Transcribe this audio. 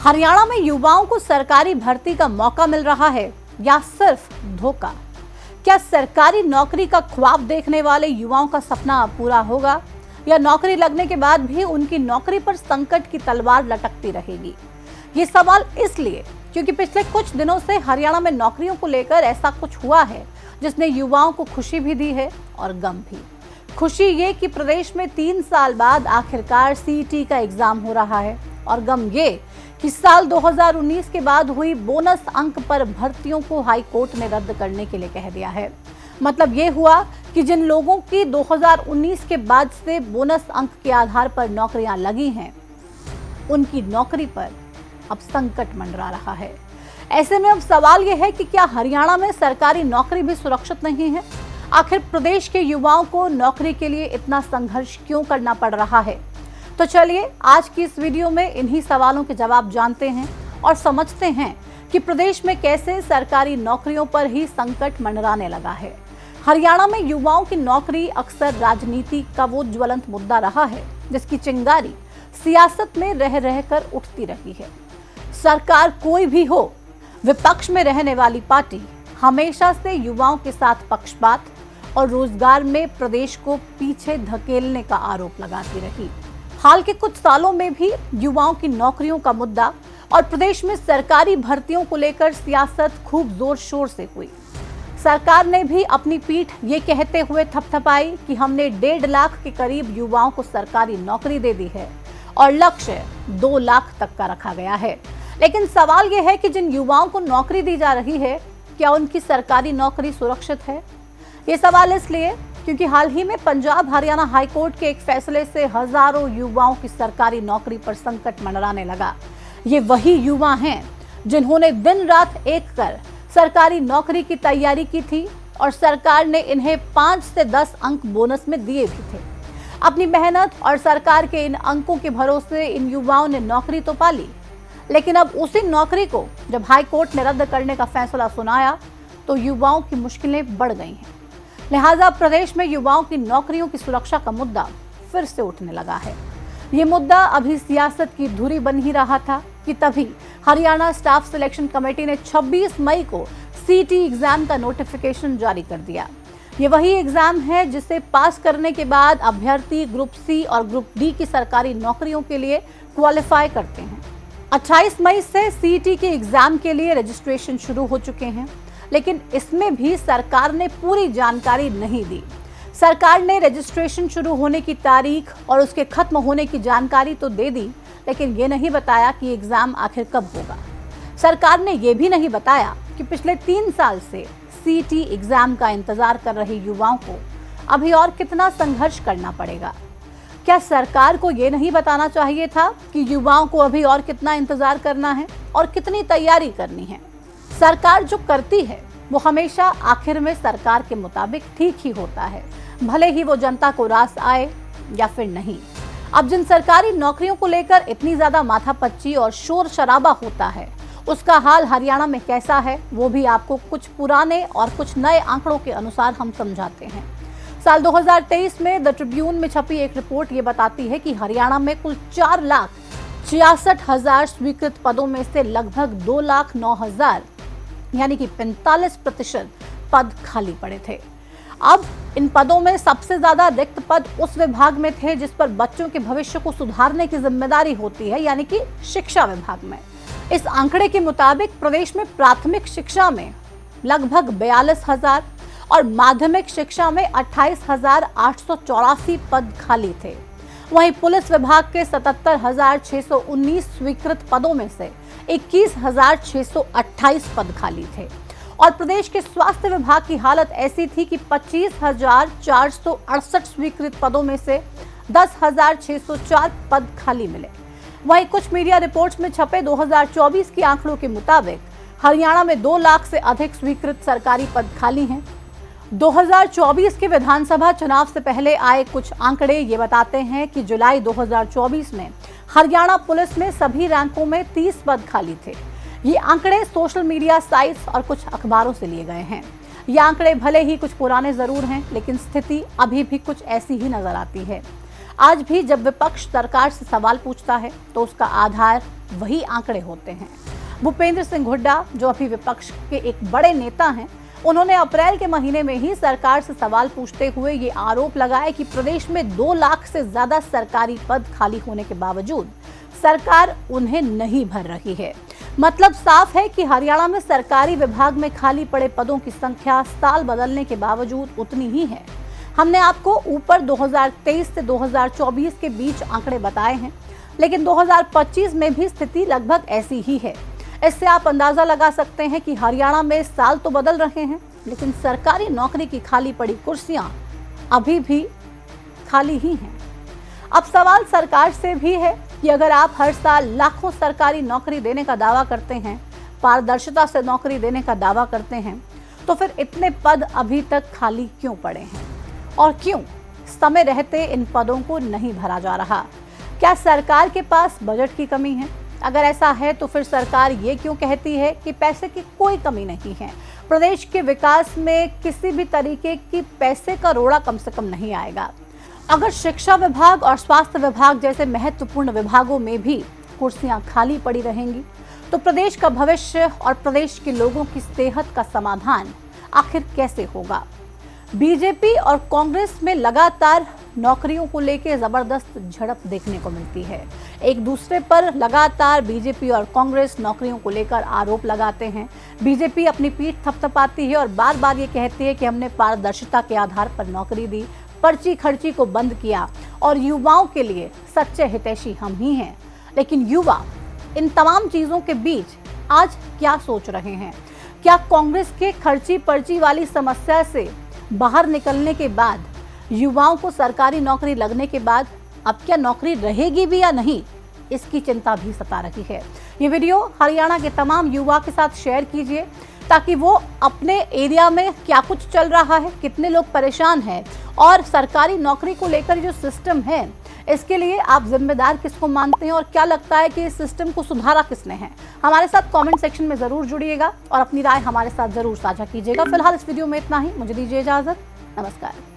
हरियाणा में युवाओं को सरकारी भर्ती का मौका मिल रहा है या सिर्फ धोखा? क्या सरकारी नौकरी का ख्वाब देखने वाले युवाओं का सपना पूरा होगा या नौकरी लगने के बाद भी उनकी नौकरी पर संकट की तलवार लटकती रहेगी? ये सवाल इसलिए क्योंकि पिछले कुछ दिनों से हरियाणा में नौकरियों को लेकर ऐसा कुछ हुआ है जिसने युवाओं को खुशी भी दी है और गम भी। खुशी ये कि प्रदेश में 3 साल बाद आखिरकार सीईटी का एग्जाम हो रहा है और गम ये कि साल 2019 के बाद हुई बोनस अंक पर भर्तियों को हाई कोर्ट ने रद्द करने के लिए कह दिया है। मतलब ये हुआ कि जिन लोगों की 2019 के बाद से बोनस अंक के आधार पर नौकरियां लगी हैं, उनकी नौकरी पर अब संकट मंडरा रहा है। ऐसे में अब सवाल यह है कि क्या हरियाणा में सरकारी नौकरी भी सुरक्षित नहीं है? आखिर प्रदेश के युवाओं को नौकरी के लिए इतना संघर्ष क्यों करना पड़ रहा है? तो चलिए आज की इस वीडियो में इन्हीं सवालों के जवाब जानते हैं और समझते हैं कि प्रदेश में कैसे सरकारी नौकरियों पर ही संकट मंडराने लगा है। हरियाणा में युवाओं की नौकरी अक्सर राजनीति का वो ज्वलंत मुद्दा रहा है जिसकी चिंगारी सियासत में रह रहकर उठती रही है। सरकार कोई भी हो, विपक्ष में रहने वाली पार्टी हमेशा से युवाओं के साथ पक्षपात और रोजगार में प्रदेश को पीछे धकेलने का आरोप लगाती रही। हाल के कुछ सालों में भी युवाओं की नौकरियों का मुद्दा और प्रदेश में सरकारी भर्तियों को लेकर सियासत खूब जोर शोर से हुई। सरकार ने भी अपनी पीठ ये कहते हुए थपथपाई कि हमने 1.5 लाख के करीब युवाओं को सरकारी नौकरी दे दी है और लक्ष्य 2 लाख तक का रखा गया है। लेकिन सवाल यह है कि जिन युवाओं को नौकरी दी जा रही है, क्या उनकी सरकारी नौकरी सुरक्षित है? ये सवाल इसलिए क्योंकि हाल ही में पंजाब हरियाणा हाईकोर्ट के एक फैसले से हजारों युवाओं की सरकारी नौकरी पर संकट मंडराने लगा। ये वही युवा हैं जिन्होंने दिन रात एक कर सरकारी नौकरी की तैयारी की थी और सरकार ने इन्हें 5 से 10 अंक बोनस में दिए भी थे। अपनी मेहनत और सरकार के इन अंकों के भरोसे इन युवाओं ने नौकरी तो पा ली, लेकिन अब उसी नौकरी को जब हाईकोर्ट ने रद्द करने का फैसला सुनाया तो युवाओं की मुश्किलें बढ़ गई हैं। लिहाजा प्रदेश में युवाओं की नौकरियों की सुरक्षा का मुद्दा फिर से उठने लगा है। ये मुद्दा अभी सियासत की धुरी बन ही रहा था कि तभी हरियाणा स्टाफ सिलेक्शन कमेटी ने 26 मई को सीईटी एग्जाम का नोटिफिकेशन जारी कर दिया। ये वही एग्जाम है जिसे पास करने के बाद अभ्यर्थी ग्रुप सी और ग्रुप डी की सरकारी नौकरियों के लिए क्वालिफाई करते हैं। 28 मई से सीईटी के एग्जाम के लिए रजिस्ट्रेशन शुरू हो चुके हैं, लेकिन इसमें भी सरकार ने पूरी जानकारी नहीं दी। सरकार ने रजिस्ट्रेशन शुरू होने की तारीख और उसके खत्म होने की जानकारी तो दे दी, लेकिन ये नहीं बताया कि एग्जाम आखिर कब होगा। सरकार ने यह भी नहीं बताया कि पिछले 3 साल से सीईटी एग्जाम का इंतजार कर रहे युवाओं को अभी और कितना संघर्ष करना पड़ेगा। क्या सरकार को ये नहीं बताना चाहिए था कि युवाओं को अभी और कितना इंतजार करना है और कितनी तैयारी करनी है? सरकार जो करती है वो हमेशा आखिर में सरकार के मुताबिक ठीक ही होता है, भले ही वो जनता को रास आए या फिर नहीं। अब जिन सरकारी नौकरियों को लेकर इतनी ज्यादा माथापच्ची और शोर शराबा होता है, उसका हाल हरियाणा में कैसा है वो भी आपको कुछ पुराने और कुछ नए आंकड़ों के अनुसार हम समझाते हैं। साल 2023 में द ट्रिब्यून में छपी एक रिपोर्ट ये बताती है कि हरियाणा में कुल 4,66,000 स्वीकृत पदों में से लगभग 2,09,000 यानी कि 45% पद खाली पड़े थे। अब इन पदों में सबसे ज्यादा रिक्त पद उस विभाग में थे जिस पर बच्चों के भविष्य को सुधारने की जिम्मेदारी होती है, यानी कि शिक्षा विभाग में। इस आंकड़े के मुताबिक प्रदेश में प्राथमिक शिक्षा में लगभग 42,000 और माध्यमिक शिक्षा में 28,884 पद खाली थे। वहीं पुलिस विभाग के 77,619 स्वीकृत पदों में से 21,628 पद खाली थे और प्रदेश के स्वास्थ्य विभाग की हालत ऐसी थी कि 25,468 स्वीकृत पदों में से 10,604 पद खाली मिले। वहीं कुछ मीडिया रिपोर्ट्स में छपे 2024 के आंकड़ों के मुताबिक हरियाणा में 2 लाख से अधिक स्वीकृत सरकारी पद खाली हैं। 2024 के विधानसभा चुनाव से पहले आए कुछ आंकड़े ये बताते हैं कि जुलाई 2024 में हरियाणा पुलिस में सभी रैंकों में 30 पद खाली थे। ये आंकड़े सोशल मीडिया साइट्स और कुछ अखबारों से लिए गए हैं। ये आंकड़े भले ही कुछ पुराने जरूर हैं, लेकिन स्थिति अभी भी कुछ ऐसी ही नजर आती है। आज भी जब विपक्ष सरकार से सवाल पूछता है तो उसका आधार वही आंकड़े होते हैं। भूपेंद्र सिंह हुड्डा, जो अभी विपक्ष के एक बड़े नेता हैं, उन्होंने अप्रैल के महीने में ही सरकार से सवाल पूछते हुए ये आरोप लगाया कि प्रदेश में 2 लाख से ज्यादा सरकारी पद खाली होने के बावजूद सरकार उन्हें नहीं भर रही है। मतलब साफ है कि हरियाणा में सरकारी विभाग में खाली पड़े पदों की संख्या साल बदलने के बावजूद उतनी ही है। हमने आपको ऊपर 2023 से 2024 के बीच आंकड़े बताए हैं, लेकिन 2025 में भी स्थिति लगभग ऐसी ही है। इससे आप अंदाजा लगा सकते हैं कि हरियाणा में साल तो बदल रहे हैं, लेकिन सरकारी नौकरी की खाली पड़ी कुर्सियां अभी भी खाली ही हैं। अब सवाल सरकार से भी है कि अगर आप हर साल लाखों सरकारी नौकरी देने का दावा करते हैं, पारदर्शिता से नौकरी देने का दावा करते हैं, तो फिर इतने पद अभी तक खाली क्यों पड़े हैं और क्यों समय रहते इन पदों को नहीं भरा जा रहा? क्या सरकार के पास बजट की कमी है? अगर ऐसा है तो फिर सरकार ये क्यों कहती है कि पैसे की कोई कमी नहीं है? प्रदेश के विकास में किसी भी तरीके की पैसे का रोड़ा कम से कम नहीं आएगा। अगर शिक्षा विभाग और स्वास्थ्य विभाग जैसे महत्वपूर्ण विभागों में भी कुर्सियां खाली पड़ी रहेंगी तो प्रदेश का भविष्य और प्रदेश के लोगों की सेहत का समाधान आखिर कैसे होगा? बीजेपी और कांग्रेस में लगातार नौकरियों को लेकर जबरदस्त झड़प देखने को मिलती है। एक दूसरे पर लगातार बीजेपी और कांग्रेस नौकरियों को लेकर आरोप लगाते हैं। बीजेपी अपनी पीठ थपथपाती है और बार बार ये कहती है कि हमने पारदर्शिता के आधार पर नौकरी दी, पर्ची खर्ची को बंद किया और युवाओं के लिए सच्चे हितैषी हम ही हैं। लेकिन युवा इन तमाम चीजों के बीच आज क्या सोच रहे हैं? क्या कांग्रेस के खर्ची पर्ची वाली समस्या से बाहर निकलने के बाद, युवाओं को सरकारी नौकरी लगने के बाद अब क्या नौकरी रहेगी भी या नहीं, इसकी चिंता भी सता रही है। ये वीडियो हरियाणा के तमाम युवा के साथ शेयर कीजिए ताकि वो अपने एरिया में क्या कुछ चल रहा है, कितने लोग परेशान हैं और सरकारी नौकरी को लेकर जो सिस्टम है इसके लिए आप जिम्मेदार किसको मानते हैं और क्या लगता है कि इस सिस्टम को सुधारा किसने है? हमारे साथ कमेंट सेक्शन में जरूर जुड़िएगा और अपनी राय हमारे साथ जरूर साझा कीजिएगा। फिलहाल इस वीडियो में इतना ही। मुझे दीजिए इजाजत। नमस्कार।